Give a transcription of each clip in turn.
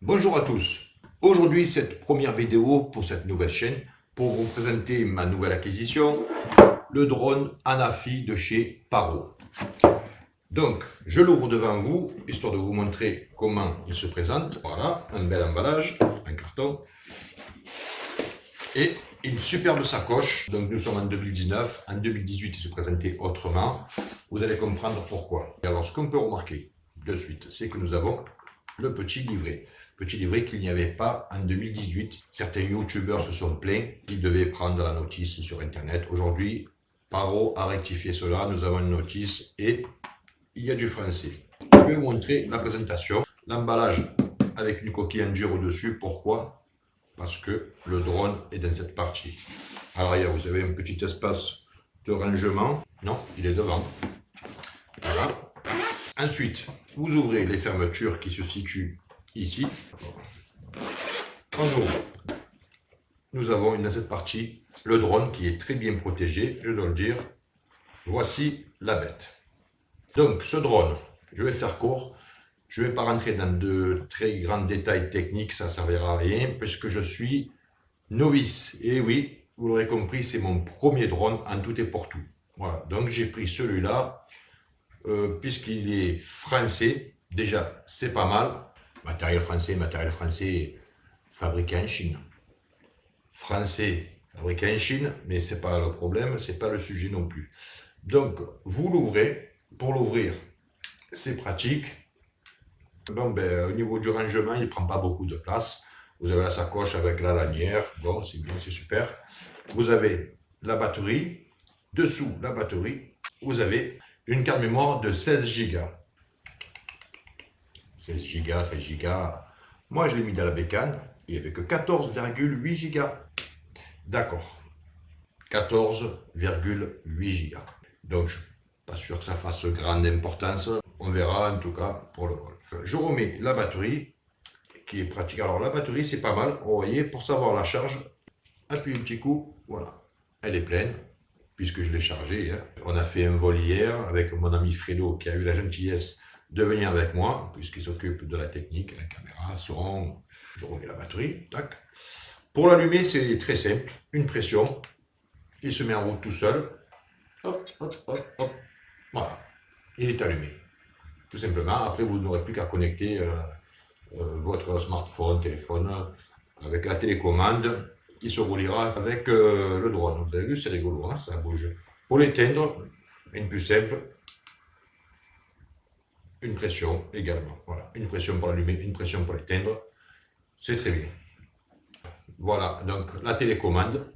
Bonjour à tous. Aujourd'hui, cette première vidéo pour cette nouvelle chaîne, pour vous présenter ma nouvelle acquisition, le drone Anafi de chez Paro. Donc, je l'ouvre devant vous, histoire de vous montrer comment il se présente. Voilà, un bel emballage, un carton. Et une superbe sacoche. Donc, nous sommes en 2019. En 2018, il se présentait autrement. Vous allez comprendre pourquoi. Et alors, ce qu'on peut remarquer de suite, c'est que nous avons le petit livret. Petit livret qu'il n'y avait pas en 2018. Certains youtubeurs se sont plaints, ils devaient prendre la notice sur internet. Aujourd'hui, Paro a rectifié cela, nous avons une notice et il y a du français. Je vais vous montrer la présentation. L'emballage avec une coquille en dur au-dessus. Pourquoi? Parce que le drone est dans cette partie. À l'arrière, vous avez un petit espace de rangement. Non, il est devant. Voilà. Ensuite, vous ouvrez les fermetures qui se situent ici. En haut, nous avons dans cette partie le drone qui est très bien protégé, je dois le dire. Voici la bête. Donc ce drone, je vais faire court. Je ne vais pas rentrer dans de très grands détails techniques, ça ne servira à rien, puisque je suis novice. Et oui, vous l'aurez compris, c'est mon premier drone en tout et pour tout. Voilà, donc j'ai pris celui-là, puisqu'il est français. Déjà, c'est pas mal. Matériel français fabriqué en Chine. Français fabriqué en Chine, mais c'est pas le problème, c'est pas le sujet non plus. Donc, vous l'ouvrez. Pour l'ouvrir, c'est pratique. Bon, au niveau du rangement, il ne prend pas beaucoup de place. Vous avez la sacoche avec la lanière. Bon, c'est bien, c'est super. Vous avez la batterie. Dessous la batterie, vous avez une carte mémoire de 16 Go. 16 Go, 16 Go. Moi, je l'ai mis dans la bécane. Il n'y avait que 14,8 Go. D'accord. 14,8 Go. Donc, je ne suis pas sûr que ça fasse grande importance. On verra en tout cas pour le vol. Je remets la batterie qui est pratique. Alors, la batterie, c'est pas mal. Vous voyez, pour savoir la charge, appuyez un petit coup. Voilà. Elle est pleine puisque je l'ai chargée. Hein. On a fait un vol hier avec mon ami Fredo qui a eu la gentillesse de venir avec moi, puisqu'il s'occupe de la technique, la caméra, son. Je remets la batterie, tac. Pour l'allumer, c'est très simple. Une pression, il se met en route tout seul. Hop, hop, hop, hop. Voilà, il est allumé. Tout simplement, après vous n'aurez plus qu'à connecter votre smartphone, téléphone, avec la télécommande qui se reliera avec le drone. Vous avez vu, c'est rigolo, hein, ça bouge. Pour l'éteindre, une plus simple. Une pression également. Voilà, une pression pour l'allumer, une pression pour l'éteindre. C'est très bien. Voilà, donc la télécommande.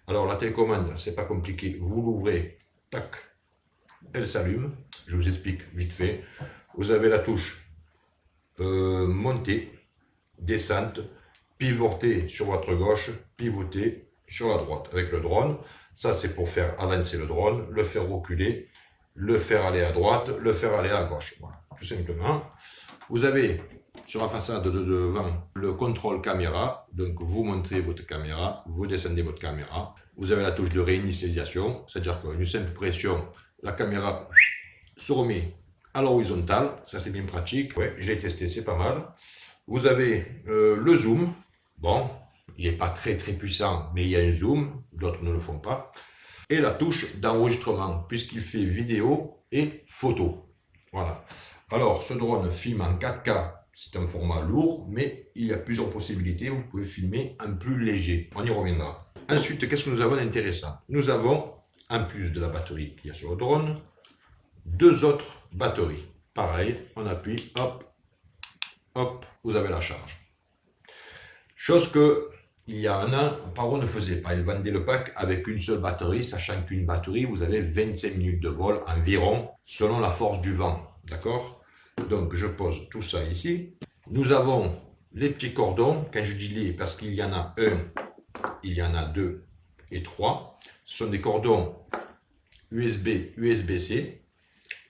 Alors la télécommande, c'est pas compliqué. Vous l'ouvrez, tac, elle s'allume. Je vous explique vite fait. Vous avez la touche montée, descente, pivoter sur votre gauche, pivoter sur la droite avec le drone. Ça, c'est pour faire avancer le drone, le faire reculer, le faire aller à droite, le faire aller à gauche. Voilà, tout simplement. Vous avez sur la façade de devant le contrôle caméra. Donc, vous montrez votre caméra, vous descendez votre caméra. Vous avez la touche de réinitialisation, c'est-à-dire qu'une simple pression, la caméra se remet à l'horizontale. Ça, c'est bien pratique. Ouais, j'ai testé, c'est pas mal. Vous avez le zoom. Bon, il n'est pas très puissant, mais il y a un zoom. D'autres ne le font pas. Et la touche d'enregistrement, puisqu'il fait vidéo et photo. Voilà. Alors, ce drone filme en 4K. C'est un format lourd, mais il y a plusieurs possibilités. Vous pouvez filmer en plus léger. On y reviendra. Ensuite, qu'est-ce que nous avons d'intéressant? Nous avons, en plus de la batterie qu'il y a sur le drone, deux autres batteries. Pareil, on appuie, hop, hop, vous avez la charge. Chose que, il y a un an, Paro ne faisait pas. Il vendait le pack avec une seule batterie, sachant qu'une batterie, vous avez 25 minutes de vol environ, selon la force du vent. D'accord? Donc, je pose tout ça ici. Nous avons les petits cordons. Quand je dis les, parce qu'il y en a un, il y en a deux et trois. Ce sont des cordons USB, USB-C.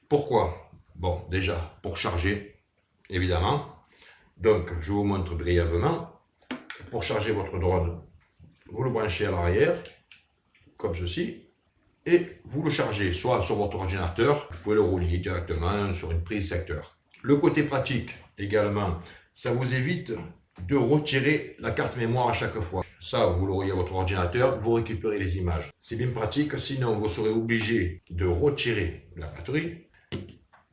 Pourquoi? Bon, déjà, pour charger, évidemment. Donc, je vous montre brièvement. Pour charger votre drone, vous le branchez à l'arrière, comme ceci. Et vous le chargez soit sur votre ordinateur, vous pouvez le relier directement sur une prise secteur. Le côté pratique également, ça vous évite de retirer la carte mémoire à chaque fois. Ça, vous l'auriez à votre ordinateur, vous récupérez les images. C'est bien pratique, sinon vous serez obligé de retirer la batterie.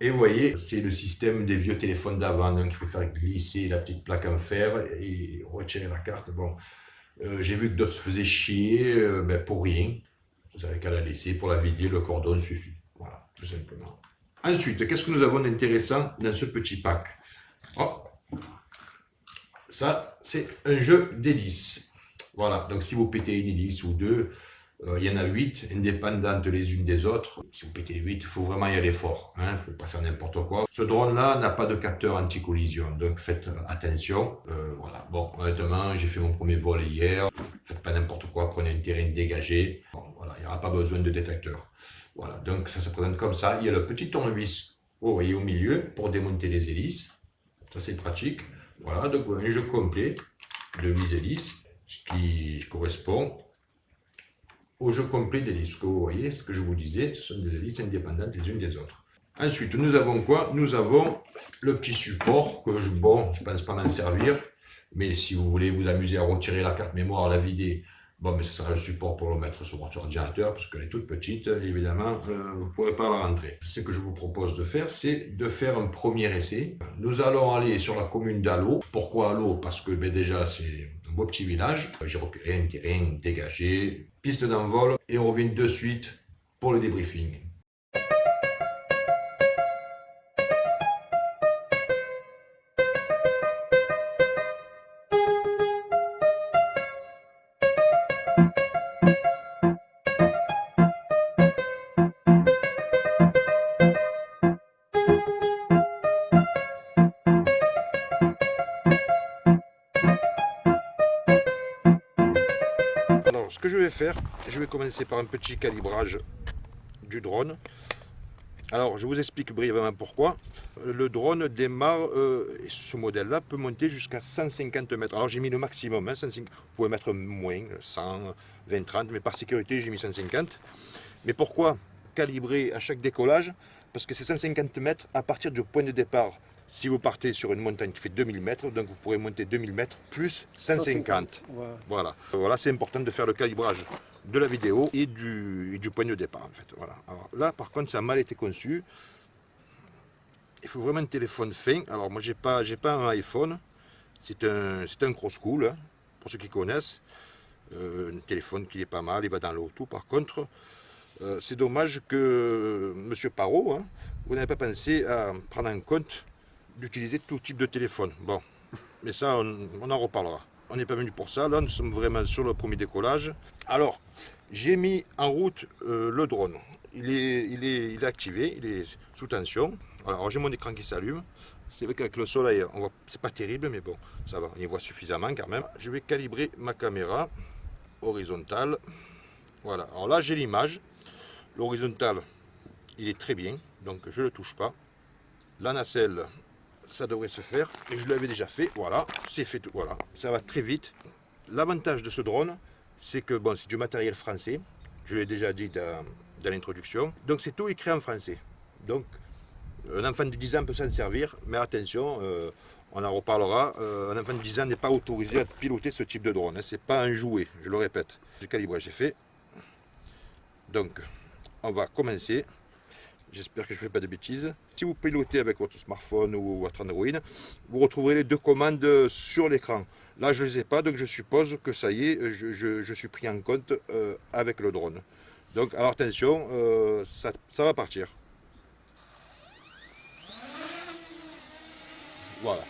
Et vous voyez, c'est le système des vieux téléphones d'avant, donc il faut faire glisser la petite plaque en fer et retirer la carte. Bon, j'ai vu que d'autres se faisaient chier pour rien. Vous n'avez qu'à la laisser pour la vider, le cordon suffit. Voilà, tout simplement. Ensuite, qu'est-ce que nous avons d'intéressant dans ce petit pack? Oh, ça, c'est un jeu d'hélices. Voilà, donc si vous pétez une hélice ou deux, il y en a 8, indépendantes les unes des autres. Si vous pétez 8, il faut vraiment y aller fort. Il ne faut pas faire n'importe quoi. Ce drone-là n'a pas de capteur anti-collision, donc faites attention. Voilà. Bon, honnêtement, j'ai fait mon premier vol hier. Faites pas n'importe quoi, prenez un terrain dégagé. Bon, voilà, il n'y aura pas besoin de détecteur. Voilà, donc ça se présente comme ça. Il y a le petit tournevis, vous voyez, au milieu, pour démonter les hélices. Ça, c'est pratique. Voilà, donc un jeu complet de 8 hélices, ce qui correspond au jeu complet d'hélices. Vous voyez, ce que je vous disais, ce sont des hélices indépendantes les unes des autres. Ensuite, nous avons quoi? Nous avons le petit support que je ne pense pas m'en servir, mais si vous voulez vous amuser à retirer la carte mémoire, à la vider, bon, mais ce sera le support pour le mettre sur votre ordinateur, parce qu'elle est toute petite, évidemment, vous ne pourrez pas la rentrer. Ce que je vous propose de faire, c'est de faire un premier essai. Nous allons aller sur la commune d'Allo. Pourquoi Allo? Parce que déjà, c'est un beau petit village. J'ai repéré un terrain dégagé, piste d'envol, et on revient de suite pour le débriefing. Alors, ce que je vais faire, je vais commencer par un petit calibrage du drone. Alors, je vous explique brièvement pourquoi. Le drone démarre, ce modèle-là peut monter jusqu'à 150 mètres. Alors, j'ai mis le maximum, 150, vous pouvez mettre moins, 100, 20, 30, mais par sécurité, j'ai mis 150. Mais pourquoi calibrer à chaque décollage? Parce que c'est 150 mètres à partir du point de départ. Si vous partez sur une montagne qui fait 2000 mètres, donc vous pourrez monter 2000 mètres plus 150. Voilà, voilà c'est important de faire le calibrage de la vidéo et du point de départ en fait. Voilà. Alors là par contre ça a mal été conçu. Il faut vraiment un téléphone fin. Alors moi j'ai pas un iPhone, c'est un Crosscool, hein, pour ceux qui connaissent. Un téléphone qui est pas mal, il va dans l'eau tout. Par contre, c'est dommage que Monsieur Parot, hein, vous n'avez pas pensé à prendre en compte d'utiliser tout type de téléphone. Bon, mais ça, on en reparlera. On n'est pas venu pour ça. Là, nous sommes vraiment sur le premier décollage. Alors, j'ai mis en route le drone. Il est activé, il est sous tension. Alors, j'ai mon écran qui s'allume. C'est vrai qu'avec le soleil, c'est pas terrible, mais bon, ça va, on y voit suffisamment quand même. Je vais calibrer ma caméra horizontale. Voilà, alors là, j'ai l'image. L'horizontale, il est très bien, donc je ne le touche pas. La nacelle, ça devrait se faire, et je l'avais déjà fait, voilà, c'est fait, voilà, ça va très vite. L'avantage de ce drone, c'est que bon, c'est du matériel français, je l'ai déjà dit dans l'introduction, donc c'est tout écrit en français. Donc, un enfant de 10 ans peut s'en servir, mais attention, on en reparlera, un enfant de 10 ans n'est pas autorisé à piloter ce type de drone, hein, c'est pas un jouet, je le répète. Le calibrage est fait, donc on va commencer. J'espère que je ne fais pas de bêtises. Si vous pilotez avec votre smartphone ou votre Android, vous retrouverez les deux commandes sur l'écran. Là, je ne les ai pas, donc je suppose que ça y est, je suis pris en compte avec le drone. Donc, alors attention, ça va partir. Voilà.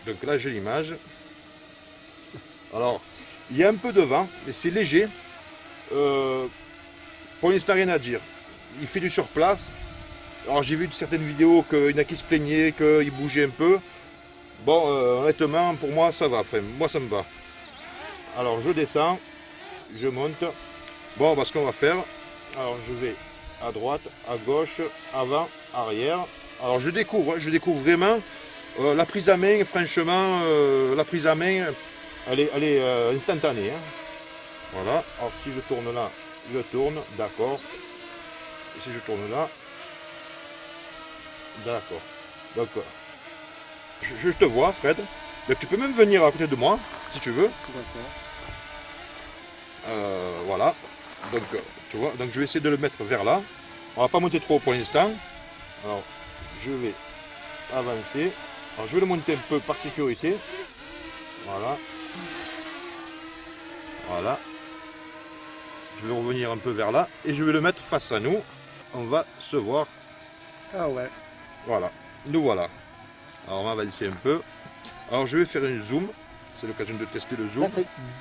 Donc là, j'ai l'image. Alors, il y a un peu de vent, mais c'est léger. Pour l'instant, rien à dire. Il fait du surplace. Alors j'ai vu certaines vidéos qu'il y en a qui se plaignaient, qu'il bougeait un peu. Bon, honnêtement, pour moi, ça va. Enfin, moi, ça me va. Alors je descends, je monte. Bon, ce qu'on va faire, alors je vais à droite, à gauche, avant, arrière. Alors je découvre vraiment la prise à main. Franchement, la prise à main, elle est instantanée. Hein. Voilà. Alors si je tourne là, je tourne, d'accord. Si je tourne là, d'accord. Donc je te vois, Fred. Donc, tu peux même venir à côté de moi, si tu veux. D'accord. Voilà. Donc, tu vois, donc je vais essayer de le mettre vers là. On va pas monter trop pour l'instant. Alors, je vais avancer. Alors, je vais le monter un peu par sécurité. Voilà. Voilà. Je vais revenir un peu vers là et je vais le mettre face à nous. On va se voir. Ah ouais. Voilà. Nous voilà. Alors, on va avancer un peu. Alors, je vais faire une zoom. C'est l'occasion de tester le zoom. Là,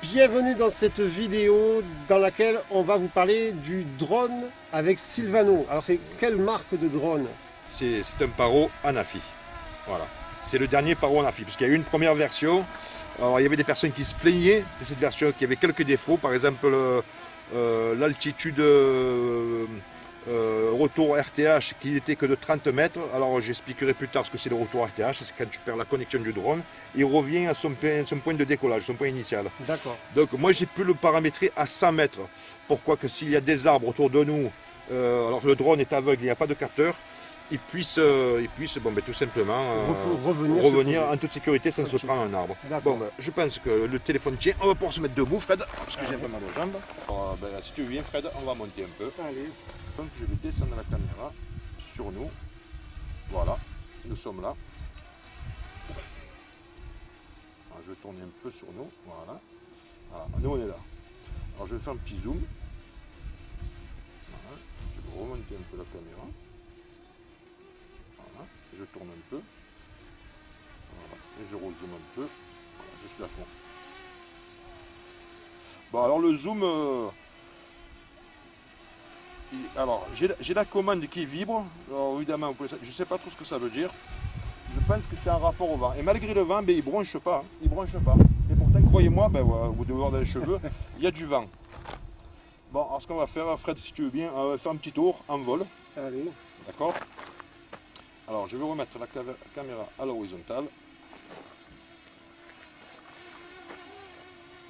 bienvenue dans cette vidéo dans laquelle on va vous parler du drone avec Sylvano. Alors c'est quelle marque de drone? C'est un Paro Anafi. Voilà. C'est le dernier Paro Anafi. Parce qu'il y a eu une première version. Alors, il y avait des personnes qui se plaignaient de cette version, qui avait quelques défauts. Par exemple, l'altitude retour RTH qui n'était que de 30 mètres. Alors j'expliquerai plus tard ce que c'est le retour RTH. C'est quand tu perds la connexion du drone. Il revient à son point de décollage, son point initial. D'accord. Donc moi j'ai pu le paramétrer à 100 mètres. Pourquoi que s'il y a des arbres autour de nous, alors le drone est aveugle, il n'y a pas de capteur, il puisse bon, ben, tout simplement revenir en toute sécurité sans se prendre un arbre. Bon, ben, je pense que le téléphone tient. On va pouvoir se mettre debout, Fred, parce que j'ai un peu mal aux jambes. Alors, ben, si tu viens, Fred, on va monter un peu. Allez. Donc je vais descendre la caméra sur nous. Voilà, nous sommes là. Alors, je vais tourner un peu sur nous. Voilà. Voilà, nous on est là. Alors je vais faire un petit zoom. Voilà. Je vais remonter un peu la caméra. Voilà. Je tourne un peu. Voilà. Et je rezoome un peu. Voilà, je suis à fond. Bon alors le zoom. Alors j'ai la commande qui vibre. Alors évidemment, je ne sais pas trop ce que ça veut dire. Je pense que c'est un rapport au vent. Et malgré le vent, ben, il ne bronche pas. Hein. Il bronche pas. Et pourtant, croyez-moi, ben, vous devez voir dans les cheveux, il y a du vent. Bon, alors ce qu'on va faire, Fred, si tu veux bien, on va faire un petit tour en vol. Allez. D'accord? Alors, je vais remettre la caméra à l'horizontale.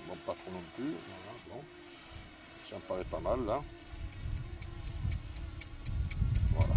Bon, pas trop non plus. Voilà, bon. Ça me paraît pas mal, là. Voilà.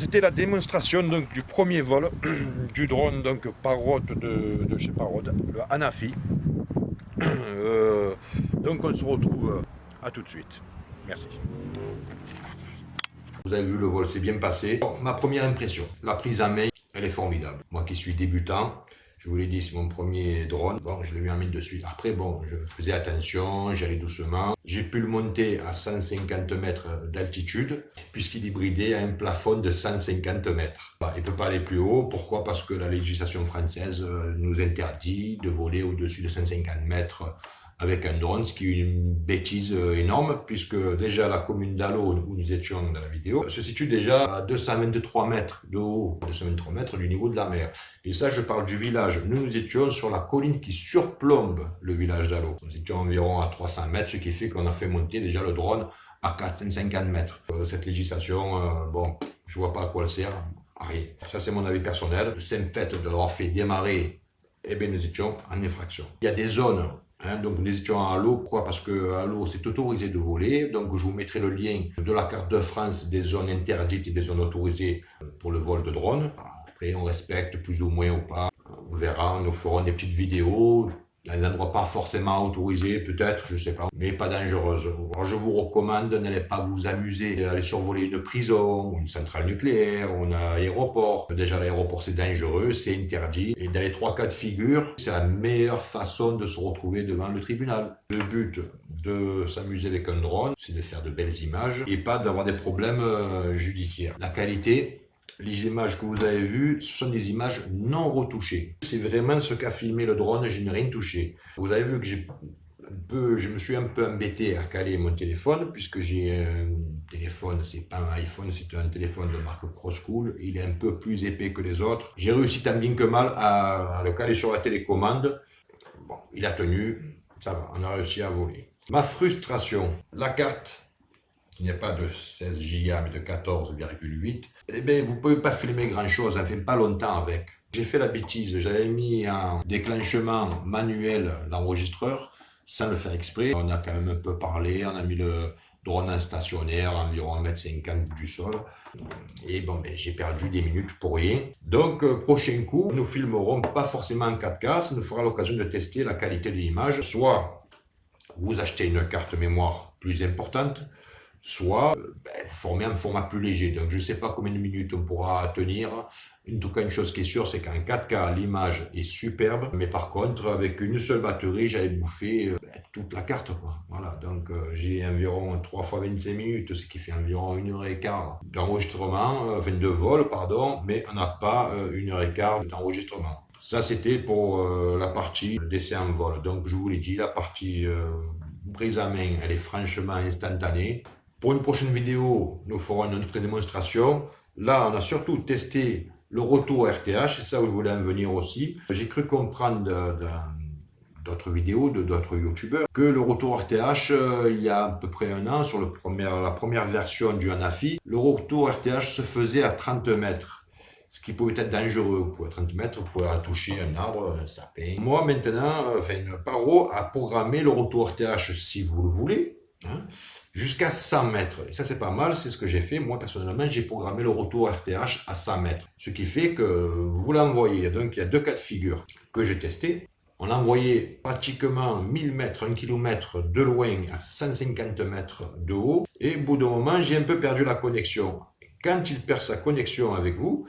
c'était la démonstration donc, du premier vol du drone donc, Parrot de chez Parrot, le Hanafi. Donc on se retrouve à tout de suite. Merci. Vous avez vu, le vol s'est bien passé. Bon, ma première impression, la prise en main, elle est formidable. Moi qui suis débutant, je vous l'ai dit, c'est mon premier drone. Bon, je l'ai mis en main de suite. Après, bon, je faisais attention, j'allais doucement. J'ai pu le monter à 150 mètres d'altitude, puisqu'il est bridé à un plafond de 150 mètres. Bah, il ne peut pas aller plus haut. Pourquoi? Parce que la législation française nous interdit de voler au-dessus de 150 mètres avec un drone, ce qui est une bêtise énorme, puisque déjà la commune d'Allo, où nous étions dans la vidéo, se situe déjà à 223 mètres de haut, 223 mètres du niveau de la mer. Et ça, je parle du village. Nous étions sur la colline qui surplombe le village d'Allo. Nous étions environ à 300 mètres, ce qui fait qu'on a fait monter déjà le drone à 450 mètres. Cette législation, bon, je vois pas à quoi elle sert. Rien. Ça, c'est mon avis personnel. Le simple fait de l'avoir fait démarrer, eh bien, nous étions en infraction. Il y a des zones. Donc nous étions à Allo, pourquoi? Parce que à Allo c'est autorisé de voler, donc je vous mettrai le lien de la carte de France des zones interdites et des zones autorisées pour le vol de drone. Après on respecte plus ou moins ou pas, on verra, nous ferons des petites vidéos, dans des endroits pas forcément autorisés peut-être, je sais pas, mais pas dangereuses. Alors je vous recommande, n'allez pas vous amuser à aller survoler une prison, une centrale nucléaire, ou un aéroport. Déjà l'aéroport c'est dangereux, c'est interdit, et dans les 3 cas de figure, c'est la meilleure façon de se retrouver devant le tribunal. Le but de s'amuser avec un drone, c'est de faire de belles images, et pas d'avoir des problèmes judiciaires. La qualité, les images que vous avez vues, ce sont des images non retouchées. C'est vraiment ce qu'a filmé le drone, je n'ai rien touché. Vous avez vu que je me suis un peu embêté à caler mon téléphone, puisque j'ai un téléphone, c'est pas un iPhone, c'est un téléphone de marque ProSchool. Il est un peu plus épais que les autres. J'ai réussi tant bien que mal à le caler sur la télécommande. Bon, il a tenu, ça va, on a réussi à voler. Ma frustration, la carte, qui n'est pas de 16 Go mais de 14,8, eh bien vous ne pouvez pas filmer grand chose, ça ne fait pas longtemps avec. J'ai fait la bêtise, j'avais mis en déclenchement manuel l'enregistreur, sans le faire exprès. On a quand même un peu parlé, on a mis le drone en stationnaire, environ 1,50 m du sol. Et bon, ben, j'ai perdu des minutes pour rien. Donc, prochain coup, nous filmerons pas forcément en 4K, ça nous fera l'occasion de tester la qualité de l'image. Soit vous achetez une carte mémoire plus importante, soit former un format plus léger. Donc je ne sais pas combien de minutes on pourra tenir. En tout cas, une chose qui est sûre, c'est qu'en 4K, l'image est superbe. Mais par contre, avec une seule batterie, j'avais bouffé toute la carte, quoi. Voilà, donc j'ai environ 3 fois 25 minutes, ce qui fait environ 1h15 d'enregistrement, enfin de vol, pardon, mais on n'a pas 1h15 d'enregistrement. Ça, c'était pour la partie d'essai en vol. Donc je vous l'ai dit, la partie prise à main, elle est franchement instantanée. Pour une prochaine vidéo, nous ferons une autre démonstration. Là, on a surtout testé le retour RTH, c'est ça où je voulais en venir aussi. J'ai cru comprendre dans d'autres vidéos, de d'autres youtubeurs, que le retour RTH, il y a à peu près un an, sur la première version du Hanafi, le retour RTH se faisait à 30 mètres. Ce qui peut être dangereux, à 30 mètres, vous pouvez toucher un arbre, un sapin. Moi, maintenant, Parrot a programmé le retour RTH, si vous le voulez, jusqu'à 100 mètres. Et ça, c'est pas mal, c'est ce que j'ai fait. Moi, personnellement, j'ai programmé le retour RTH à 100 mètres. Ce qui fait que vous l'envoyez. Donc, il y a 2 cas de figure que j'ai testé. On l'envoyait pratiquement 1000 mètres, 1 km de loin à 150 mètres de haut. Et au bout d'un moment, j'ai un peu perdu la connexion. Quand il perd sa connexion avec vous,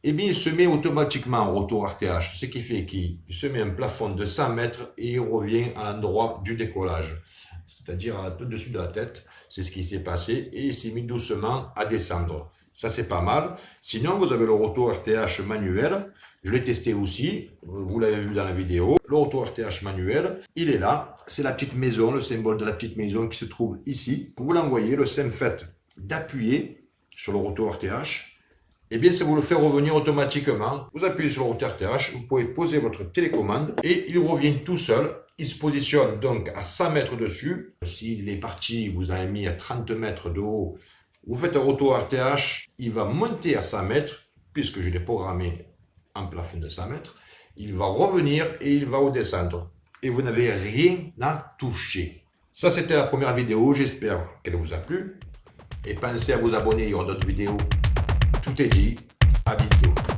eh bien, il se met automatiquement en retour RTH, ce qui fait qu'il se met un plafond de 100 mètres et il revient à l'endroit du décollage, c'est-à-dire au-dessus de la tête. C'est ce qui s'est passé et il s'est mis doucement à descendre. Ça, c'est pas mal. Sinon, vous avez le retour RTH manuel. Je l'ai testé aussi, vous l'avez vu dans la vidéo. Le retour RTH manuel, il est là. C'est la petite maison, le symbole de la petite maison qui se trouve ici. Vous l'envoyez, le simple fait d'appuyer sur le retour RTH, eh bien, ça vous le fait revenir automatiquement. Vous appuyez sur le retour RTH, vous pouvez poser votre télécommande et il revient tout seul. Il se positionne donc à 100 mètres dessus. S'il est parti, vous avez mis à 30 mètres de haut, vous faites un retour RTH, il va monter à 100 mètres, puisque je l'ai programmé en plafond de 100 mètres. Il va revenir et il va redescendre. Et vous n'avez rien à toucher. Ça, c'était la première vidéo. J'espère qu'elle vous a plu. Et pensez à vous abonner, il y aura d'autres vidéos. Tout est dit. À bientôt.